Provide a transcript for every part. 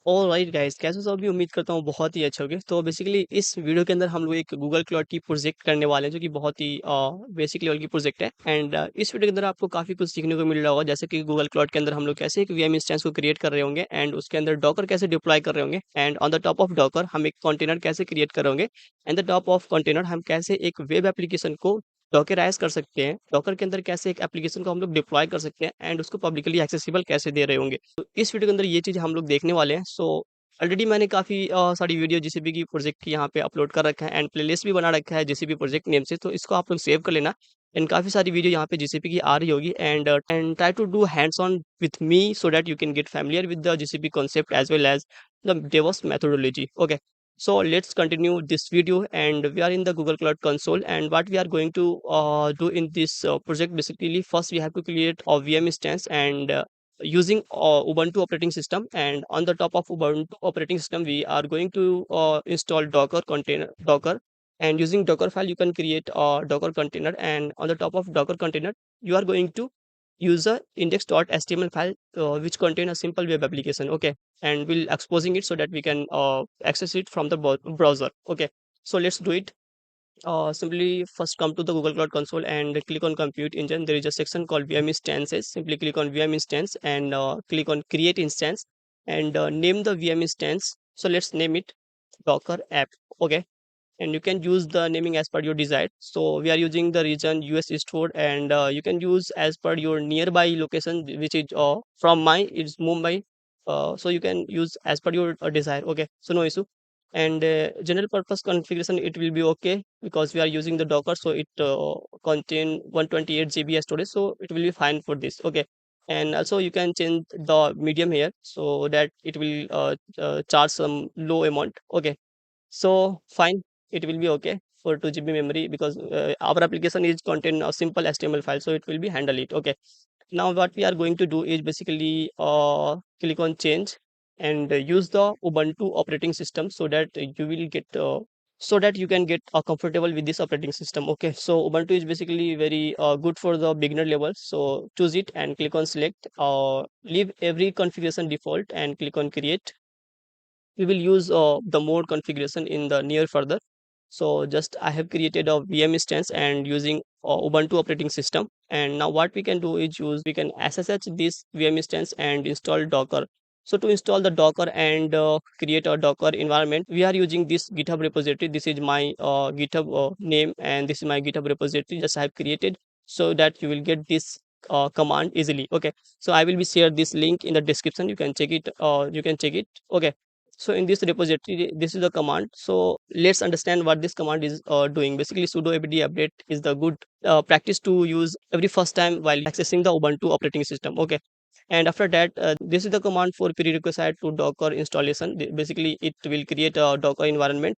Alright guys, कैसे हो सब? भी उम्मीद करता हूँ बहुत ही अच्छे होंगे। तो बेसिकली इस वीडियो के अंदर हम लोग एक गूगल क्लाउड की प्रोजेक्ट करने वाले हैं, जो कि बहुत ही बेसिक लेवल की प्रोजेक्ट है। एंड इस वीडियो के अंदर आपको काफ़ी कुछ सीखने को मिल रहा होगा, जैसे कि गूगल क्लाउड के अंदर हम लोग कैसे एक वीएम इंस्टेंस को क्रिएट कर रहे होंगे, एंड उसके अंदर डॉकर कैसे डिप्लॉय कर रहे होंगे, and on the top of Docker हम एक कंटेनर कैसे क्रिएट कर रहे होंगे, and the top of container हम कैसे एक वेब एप्लीकेशन को डॉकराइज कर सकते हैं, डॉकर के अंदर कैसे एक एप्लीकेशन को हम लोग डिप्लॉय कर सकते हैं, एंड उसको पब्लिकली एक्सेसिबल कैसे दे रहे होंगे। तो इस वीडियो के अंदर ये चीज़ हम लोग देखने वाले हैं। सो ऑलरेडी मैंने काफ़ी सारी वीडियो जीसीपी की प्रोजेक्ट की यहाँ पे अपलोड कर रखा है, एंड प्लेलिस्ट भी बना रखा है जीसीपी प्रोजेक्ट नेम से, तो इसको आप लोग सेव कर लेना। एंड काफ़ी सारी वीडियो यहाँ पे जीसीपी की आ रही होगी, and try to do hands on with me so that you can get familiar with the GCP concept as well as the DevOps methodology. Okay, so let's continue this video, and we are in the Google Cloud console. And what we are going to do in this project, basically first we have to create a VM instance, and using ubuntu operating system, and on the top of ubuntu operating system we are going to install docker container docker. And using dockerfile you can create a docker container, and on the top of docker container you are going to use a index.html file, which contain a simple web application. Okay, and we'll exposing it so that we can access it from the browser. Okay, so let's do it. Simply first come to the Google Cloud Console and click on Compute Engine. There is a section called VM Instances. Simply click on VM Instance, and click on Create Instance, and name the VM instance. So let's name it Docker App. Okay, and you can use the naming as per your desire. So we are using the region US Eastwood, and you can use as per your nearby location, which is from mine it's Mumbai. So you can use as per your desire. Okay, so no issue. And general purpose configuration, it will be okay because we are using the docker, so it contain 128 GB storage, so it will be fine for this. Okay, and also you can change the medium here so that it will charge some low amount. Okay, so fine, it will be okay for 2 GB memory because our application is contain a simple HTML file, so it will be handle it. Okay, now what we are going to do is basically click on change, and use the ubuntu operating system so that you will get so that you can get comfortable with this operating system. Okay, so ubuntu is basically very good for the beginner level, so choose it and click on select, leave every configuration default and click on create. We will use the mode configuration in the near further. So just I have created a VM instance and using ubuntu operating system, and now what we can do is we can ssh this VM instance and install docker. So to install the docker and create a docker environment, we are using this github repository. This is my github name, and this is my github repository just I have created, so that you will get this command easily. Okay, so I will be share this link in the description, you can check it, okay. So in this repository, this is the command. So let's understand what this command is doing. Basically, sudo apt update is the good practice to use every first time while accessing the ubuntu operating system. Okay, and after that, this is the command for prerequisite to docker installation. Basically, it will create a docker environment.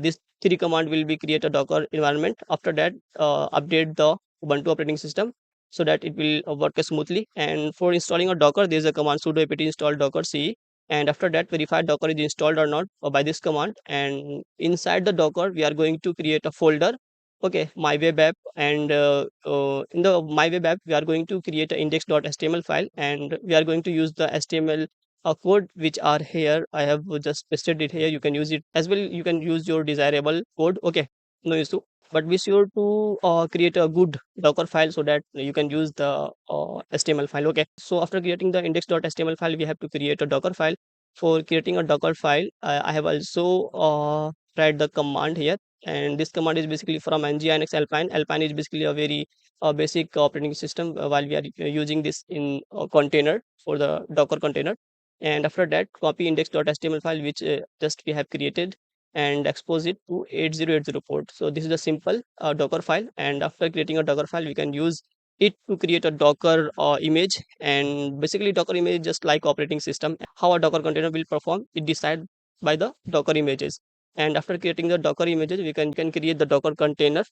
This three command will be create a docker environment. After that, update the ubuntu operating system so that it will work smoothly. And for installing a docker, there is a command sudo apt install docker c, and after that verify docker is installed or not by this command. And inside the docker we are going to create a folder. Okay, my web app, and in the my web app we are going to create an index.html file, and we are going to use the html code which are here. I have just pasted it here, you can use it as well, you can use your desirable code. Okay, no issue, but be sure to create a good docker file so that you can use the html file. Okay, so after creating the index.html file we have to create a docker file. For creating a docker file, I have also tried the command here, and this command is basically from nginx alpine. Alpine is basically a very basic operating system while we are using this in a container for the docker container. And after that, copy index.html file which just we have created, and expose it to 8080 port. So this is a simple docker file, and after creating a docker file we can use it to create a docker image. And basically docker image just like operating system, how a docker container will perform, it decided by the docker images. And after creating the docker images we can create the docker container,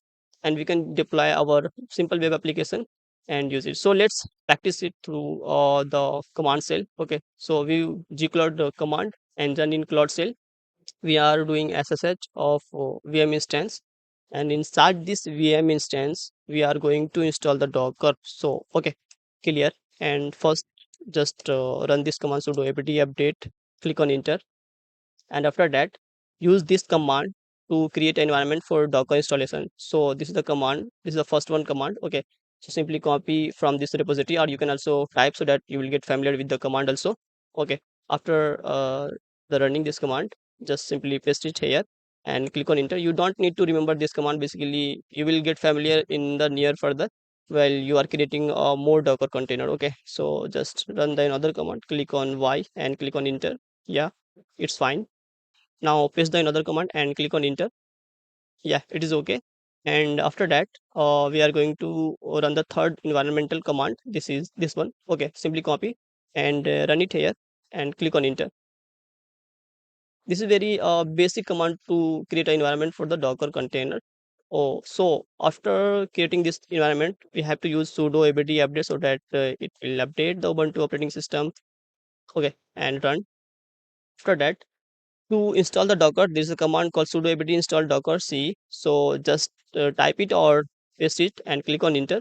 and we can deploy our simple web application and use it. So let's practice it through the command shell. Okay, so we gcloud command, and then in cloud shell we are doing ssh of VM instance, and inside this VM instance we are going to install the docker. So okay, clear. And first just run this command sudo apt update, click on enter, and after that use this command to create an environment for Docker installation. So this is the command, this is the first one command. Okay, so simply copy from this repository, or you can also type so that you will get familiar with the command also. Okay, after the running this command, just simply paste it here and click on enter. You don't need to remember this command, basically you will get familiar in the near further while you are creating a more Docker container. Okay, so just run the another command, click on Y and click on enter. Yeah, it's fine. Now paste the another command and click on enter. Yeah, it is okay. And after that, we are going to run the third environmental command. This is this one. Okay, simply copy and run it here and click on enter. This is very basic command to create an environment for the Docker container. Oh, so after creating this environment, we have to use sudo apt update so that it will update the Ubuntu operating system. Okay, and run. After that, to install the Docker, there is a command called sudo apt install docker c. So just type it or paste it and click on enter.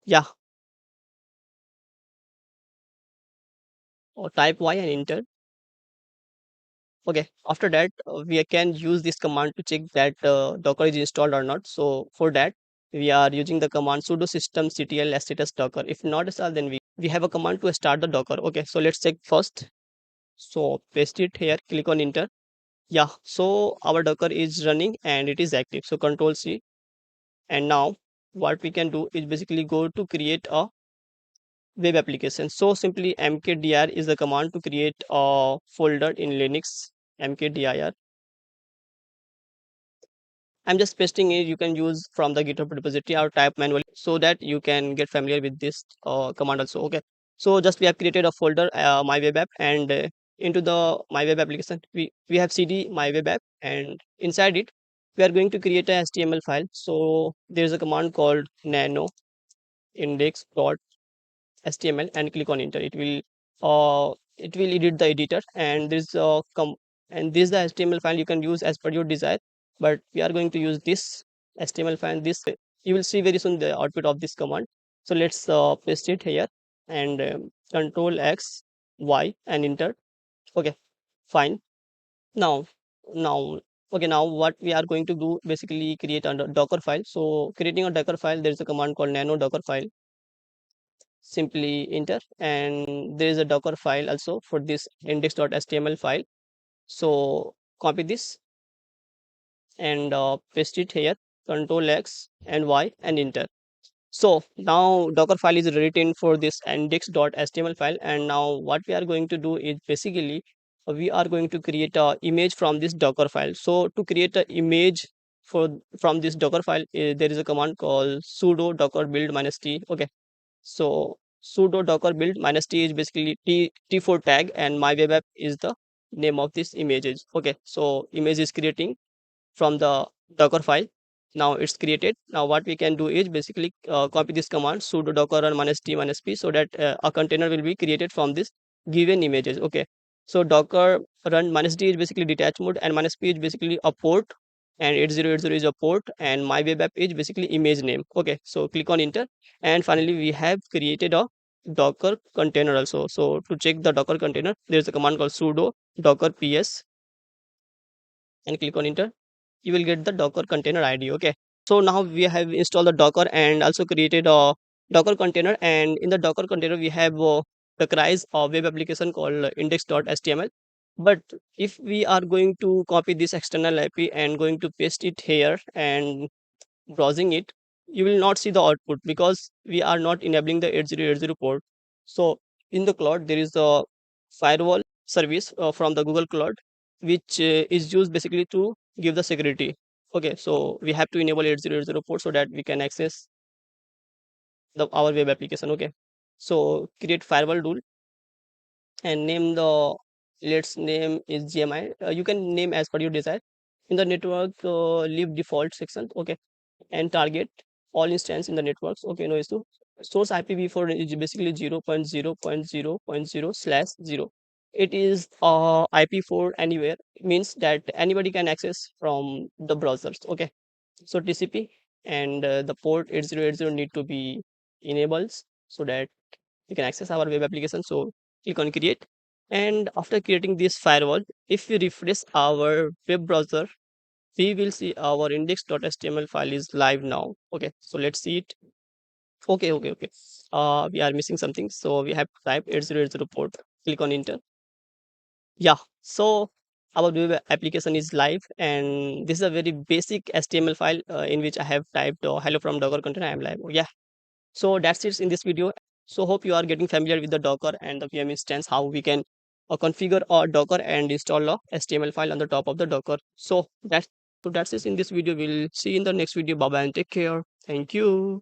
Yeah, or type Y and enter. Okay, after that, we can use this command to check that Docker is installed or not. So for that, we are using the command sudo systemctl status docker. If not installed, then we have a command to start the Docker. Okay, so let's check first. So paste it here, click on enter. Yeah, so our Docker is running and it is active. So control C. And now what we can do is basically go to create a web application. So simply mkdir is the command to create a folder in Linux. Mkdir, I'm just pasting it. You can use from the GitHub repository or type manually so that you can get familiar with this command also. Okay, so just we have created a folder, my web app, and into the my web application we have cd my web app, and inside it we are going to create a HTML file. So there is a command called nano index.html and click on enter. It will edit the editor, and and this is the HTML file you can use as per your desire, but we are going to use this HTML file. This you will see very soon the output of this command. So let's paste it here and control X Y and enter. Okay, fine. Now now okay, now what we are going to do, basically create a docker file. So creating a docker file, there is a command called nano dockerfile. Simply enter, and there is a docker file also for this index.html file. So copy this and paste it here, control X and Y and enter. So now docker file is written for this index.html file, and now what we are going to do is basically we are going to create a image from this docker file. So to create an image for from this docker file, there is a command called sudo docker build -t. Okay, so sudo docker build -t is basically t4 tag, and my web app is the name of this images. Okay, so image is creating from the docker file. Now it's created. Now what we can do is basically copy this command sudo docker run -t -p so that a container will be created from this given images. Okay, so docker run -t is basically detach mode, and -p is basically a port, and 8080 is a port, and my web app is basically image name. Okay, so click on enter, and finally we have created a docker container also. So to check the docker container, there's a command called sudo docker ps and click on enter. You will get the docker container ID. Okay, so now we have installed the docker and also created a docker container, and in the docker container we have Dockerise a web application called index.html. But if we are going to copy this external IP and going to paste it here and browsing it, you will not see the output because we are not enabling the 8080 port. So in the cloud there is a firewall service from the Google Cloud, which is used basically to give the security. Okay, so we have to enable 8080 port so that we can access the our web application. Okay, so create firewall rule and name the, let's name is GMI. You can name as per your desire. In the network, leave default section. Okay, and target all instance in the networks. Okay, no issue. Source IPv4 is basically 0.0.0.0/0. It is IP4 anywhere, means that anybody can access from the browsers. Okay, so TCP, and the port 8080 need to be enabled so that you can access our web application. So click on create, And after creating this firewall, if we refresh our web browser, we will see our index.html file is live now. Okay, so let's see it. Okay. We are missing something, so we have to type 8080 port. Click on enter. Yeah, so our web application is live, and this is a very basic HTML file in which I have typed hello from Docker container. I am live. Yeah, so that's it in this video. So hope you are getting familiar with the Docker and the VM instance, how we can configure our Docker and install a HTML file on the top of the Docker. So that's it in this video. We'll see you in the next video. Bye bye and take care. Thank you.